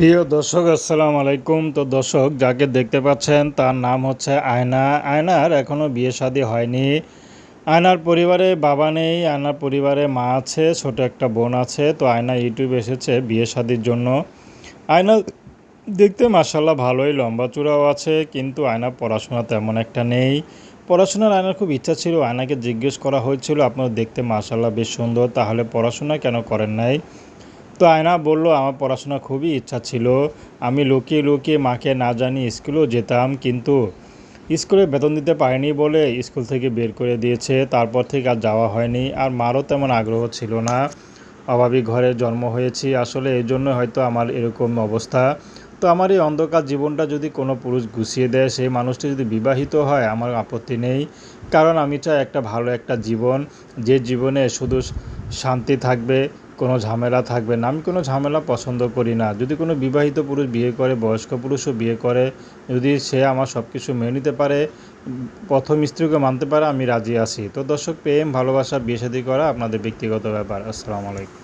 প্রিয় দর্শক আসসালামু আলাইকুম। তো দর্শক যাকে দেখতে পাচ্ছেন তার নাম হচ্ছে আয়না। আয়নার এখনও বিয়ে শাদী হয়নি। আয়নার পরিবারে বাবা নেই, আয়নার পরিবারে মা আছে, ছোট একটা বোন আছে। তো আয়না ইউটিউবে এসেছে বিয়ে শাদীর জন্য। আয়না দেখতে মাশাল্লাহ ভালোই, লম্বা চূড়াও আছে, কিন্তু আয়নার পড়াশোনা তেমন একটা নেই। পড়াশোনার আয়নার খুব ইচ্ছা ছিল, আয়নাকে জিজ্ঞেস করা হয়েছিল আপনার দেখতে মাশাল্লাহ বেশ সুন্দর, তাহলে পড়াশোনা কেন করেন নাই? তো আয়না বলল আমার পড়াশোনা খুবই ইচ্ছা ছিল, আমি লুকিয়ে লুকিয়ে মাকে না জানিয়ে স্কুলেও যেতাম, কিন্তু স্কুলে বেতন দিতে পারেনি বলে স্কুল থেকে বের করে দিয়েছে। তারপর থেকে আর যাওয়া হয়নি, আর মারও তেমন আগ্রহ ছিল না। অভাবী ঘরে জন্ম হয়েছি, আসলে এই জন্য হয়তো আমার এরকম অবস্থা। তো আমার এই অন্ধকার জীবনটা যদি কোনো পুরুষ গুছিয়ে দেয়, সেই মানুষটি যদি বিবাহিত হয়, আমার আপত্তি নেই। কারণ আমি চাই একটা ভালো একটা জীবন, যে জীবনে শুধু শান্তি থাকবে, কোনো ঝামেলা থাকবে না। আমি কোনো ঝামেলা পছন্দ করি না। যদি কোনো বিবাহিত পুরুষ বিয়ে করে, বয়স্ক পুরুষও বিয়ে করে, যদি সে আমার সব কিছু মেনে নিতে পারে, প্রথম স্ত্রীকে মানতে পারে, আমি রাজি আছি। তো দর্শক, প্রেম ভালোবাসা বিয়ে শাদী করা আপনাদের ব্যক্তিগত ব্যাপার। আসসালামু আলাইকুম।